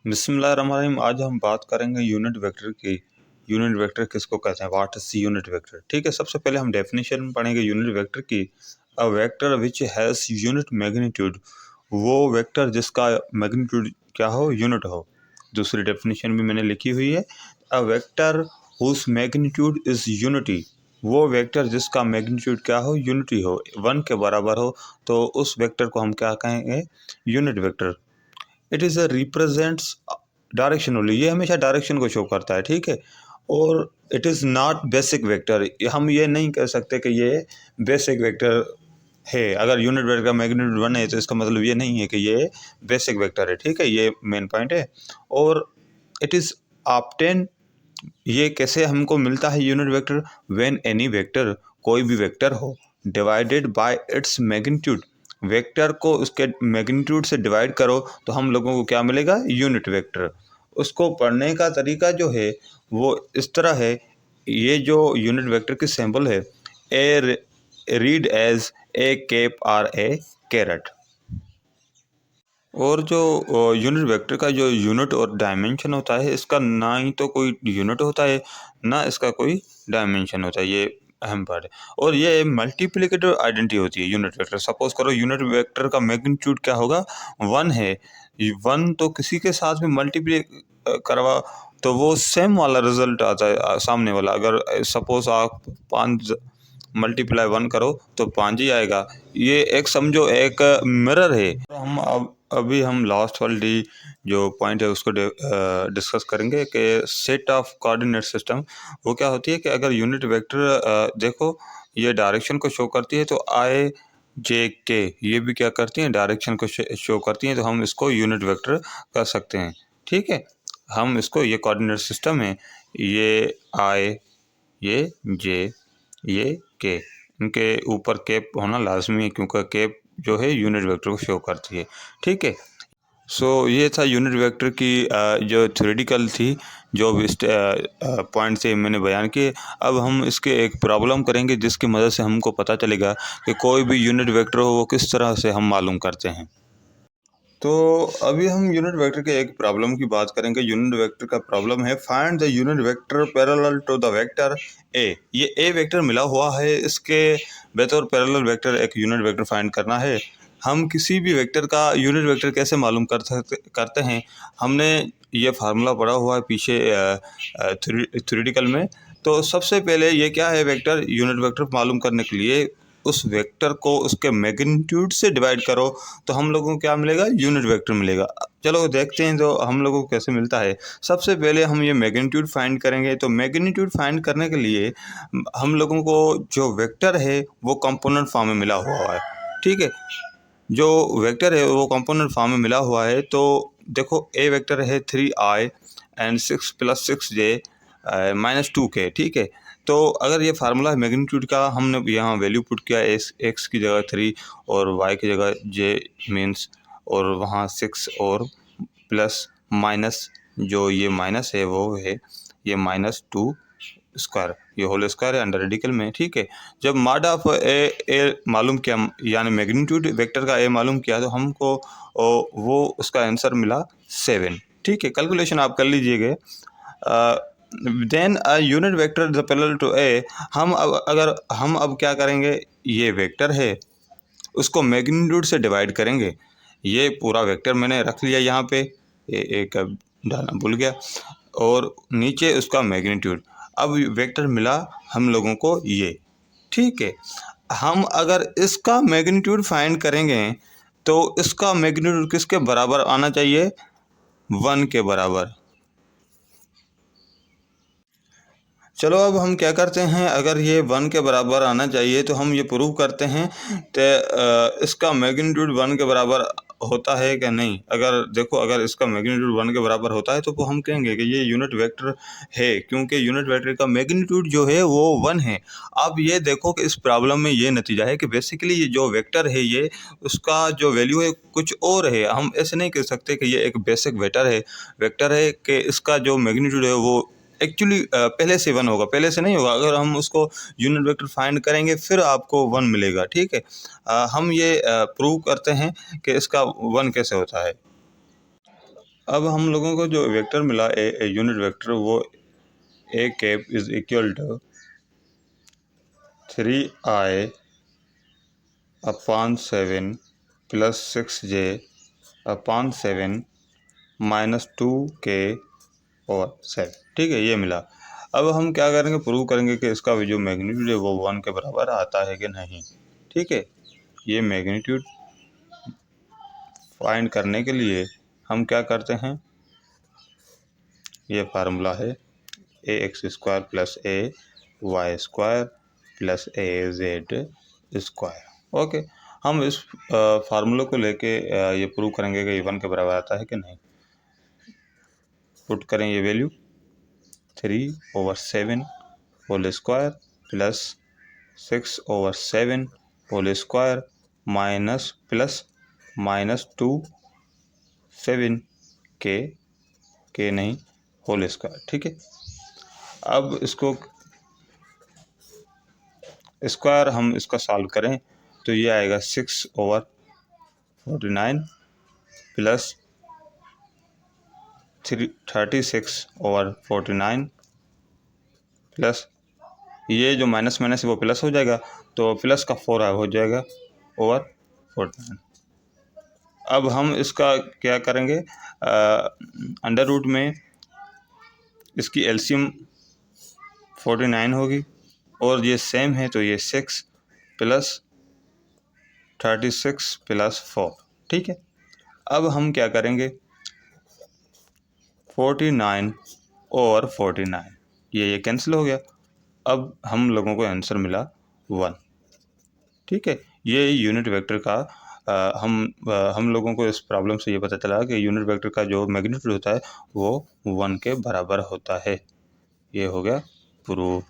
बिस्मिल्लाहिर्रहमानिर्रहीम। आज हम बात करेंगे यूनिट वेक्टर की। यूनिट वेक्टर किसको कहते हैं, व्हाट इज यूनिट वेक्टर। ठीक है, सबसे पहले हम डेफिनेशन में पढ़ेंगे यूनिट वेक्टर की। A vector which has unit magnitude, वो वेक्टर जिसका मैग्नीट्यूड क्या हो, यूनिट हो। दूसरी डेफिनेशन भी मैंने लिखी हुई है, a vector whose magnitude is unity, वो वेक्टर जिसका मैग्नीट्यूड क्या हो, यूनिटी हो, 1 के बराबर हो, तो उस वेक्टर को हम क्या कहेंगे, unit vector. It is a represents direction only, ये हमेशा डायरेक्शन को शो करता है। ठीक है, और it is not basic vector, हम ये नहीं कह सकते कि ये बेसिक वेक्टर है। अगर यूनिट वेक्टर का मैग्नीट्यूड 1 है तो इसका मतलब ये नहीं है कि ये बेसिक वेक्टर है। ठीक है, ये मेन पॉइंट है। और इट इज़ ऑब्टेन, ये कैसे हमको मिलता है unit vector, when any vector, कोई भी वेक्टर हो, divided by its magnitude, vector को उसके मैग्नीट्यूड से डिवाइड करो तो हम लोगों को क्या मिलेगा, यूनिट वेक्टर। उसको पढ़ने का तरीका जो है वो इस तरह है, ये जो यूनिट वेक्टर की सिंबल है, A read as A cap or A caret. और जो यूनिट वेक्टर का जो यूनिट और डायमेंशन होता है, इसका ना ही तो कोई यूनिट होता है ना इसका कोई डायमेंशन होता है, ये अहम पार्ट है। और ये मल्टीप्लिकेटिव आइडेंटिटी होती है यूनिट वेक्टर। सपोज करो यूनिट वेक्टर का मैग्नीट्यूड क्या होगा, 1 है, 1 तो किसी के साथ भी मल्टीप्लाई करवा तो वो सेम वाला रिजल्ट आता है, सामने वाला। अगर सपोज आप 5 मल्टीप्लाई 1 करो तो 5 ही आएगा। ये एक समझो एक मिरर है। तो हम अभी हम लास्ट वाली जो पॉइंट है उसको डिस्कस करेंगे कि सेट ऑफ कोऑर्डिनेट सिस्टम वो क्या होती है। कि अगर यूनिट वेक्टर देखो, ये डायरेक्शन को शो करती है, तो आई जे के ये भी क्या करती हैं, डायरेक्शन को शो करती हैं, तो हम इसको यूनिट वेक्टर कर सकते हैं। ठीक है, हम इसको, ये कोऑर्डिनेट सिस्टम है, ये आई, ये जे, ये के, इनके ऊपर कैप होना लाजमी है, क्योंकि कैप जो है यूनिट वेक्टर को शो करती है। ठीक है, सो ये था यूनिट वेक्टर की जो थ्योरेटिकल थी, जो पॉइंट से मैंने बयान किए। अब हम इसके एक प्रॉब्लम करेंगे जिसकी मदद से हमको पता चलेगा कि कोई भी यूनिट वेक्टर हो वो किस तरह से हम मालूम करते हैं। तो अभी हम यूनिट वेक्टर के एक प्रॉब्लम की बात करेंगे। यूनिट वेक्टर का प्रॉब्लम है, find the unit vector parallel to the vector A. ये ए वेक्टर मिला हुआ है, इसके बतौर पैरेलल वेक्टर एक यूनिट वेक्टर फाइंड करना है। हम किसी भी वेक्टर का यूनिट वेक्टर कैसे मालूम करते हैं, हमने ये फार्मूला पढ़ा हुआ है पीछे थ्योरेटिकल में। तो सबसे पहले ये क्या है, वेक्टर, यूनिट वेक्टर मालूम करने के लिए उस वेक्टर को उसके मैग्नीट्यूड से डिवाइड करो तो हम लोगों को क्या मिलेगा, यूनिट वेक्टर मिलेगा। चलो देखते हैं तो हम लोगों को कैसे मिलता है। सबसे पहले हम ये मैग्नीट्यूड फाइंड करेंगे। तो मैग्नीट्यूड फाइंड करने के लिए हम लोगों को जो वेक्टर है वो कंपोनेंट फॉर्म में मिला हुआ है। ठीक है, जो वेक्टर है वो कंपोनेंट फॉर्म में मिला हुआ है। तो देखो, ए वेक्टर है 3i एंड 6 + 6j -2k। ठीक है, तो अगर ये फार्मूला है मैग्नीट्यूड का, हमने यहाँ वैल्यू पुट किया, एक्स की जगह 3 और वाई की जगह जे मीन्स, और वहाँ 6 और प्लस माइनस, जो ये माइनस है वो है ये -2 स्क्वायर, ये होल स्क्वायर है अंडर रेडिकल में। ठीक है, जब मॉड ऑफ ए मालूम किया, यानी मैग्नीट्यूड वेक्टर का ए मालूम किया, तो हमको वो उसका आंसर मिला 7। ठीक है, कैलकुलेशन आप कर लीजिएगा। Then a unit vector the parallel to A, हम अब क्या करेंगे, ये वेक्टर है उसको मैग्नीट्यूड से डिवाइड करेंगे। ये पूरा वेक्टर मैंने रख लिया यहाँ पे, एक डालना भूल गया, और नीचे उसका मैग्नीट्यूड। अब वेक्टर मिला हम लोगों को ये। ठीक है, हम अगर इसका मैग्नीट्यूड फाइंड करेंगे तो इसका मैग्नीट्यूड किसके बराबर आना चाहिए, 1 के बराबर। चलो अब हम क्या करते हैं, अगर ये 1 के बराबर आना चाहिए तो हम ये प्रूव करते हैं कि इसका मैग्नीट्यूड 1 के बराबर होता है कि नहीं। अगर देखो, अगर इसका मैग्नीट्यूड 1 के बराबर होता है तो हम कहेंगे कि ये यूनिट वेक्टर है, क्योंकि यूनिट वेक्टर का मैग्नीट्यूड जो है वो 1 है। अब ये देखो कि इस प्रॉब्लम में ये नतीजा है कि बेसिकली ये जो वेक्टर है, ये उसका जो वैल्यू है कुछ और है। हम ऐसे नहीं कह सकते कि ये एक बेसिक वेक्टर है कि इसका जो मैग्नीट्यूड है वो एक्चुअली पहले से 1 होगा, पहले से नहीं होगा। अगर हम उसको यूनिट वेक्टर फाइंड करेंगे फिर आपको 1 मिलेगा। ठीक है, हम ये प्रूव करते हैं कि इसका 1 कैसे होता है। अब हम लोगों को जो वेक्टर मिला ए यूनिट वेक्टर, वो A cap is equal to 3i upon 7 plus 6j upon 7 minus 2k और 7। ठीक है, ये मिला। अब हम क्या करेंगे, प्रूव करेंगे कि इसका जो मैग्नीट्यूड है वो 1 के बराबर आता है कि नहीं। ठीक है, ये मैग्नीट्यूड फाइंड करने के लिए हम क्या करते हैं, ये फार्मूला है ए एक्स स्क्वायर प्लस ए वाई स्क्वायर प्लस ए जेड स्क्वायर। ओके, हम इस फार्मूले को लेके ये प्रूव करेंगे कि ये 1 के बराबर आता है कि नहीं। पुट करें ये value 3/7 whole square plus 6/7 whole square minus plus minus 2 7 के नहीं होल स्क्वायर। ठीक है, अब इसको स्क्वायर हम इसका सॉल्व करें तो ये आएगा 6/49 प्लस 36/49 प्लस ये जो माइनस माइनस वो प्लस हो जाएगा, तो प्लस का 4 हो जाएगा ओवर 49। अब हम इसका क्या करेंगे, अंडर रूट में इसकी एलसीएम 49 होगी और ये सेम है, तो ये 6 प्लस 36 प्लस 4। ठीक है, अब हम क्या करेंगे, 49 और 49 ये कैंसिल हो गया। अब हम लोगों को आंसर मिला 1। ठीक है, ये यूनिट वेक्टर का हम लोगों को इस प्रॉब्लम से ये पता चला कि यूनिट वेक्टर का जो मैग्नीट्यूड होता है वो 1 के बराबर होता है। ये हो गया प्रूफ।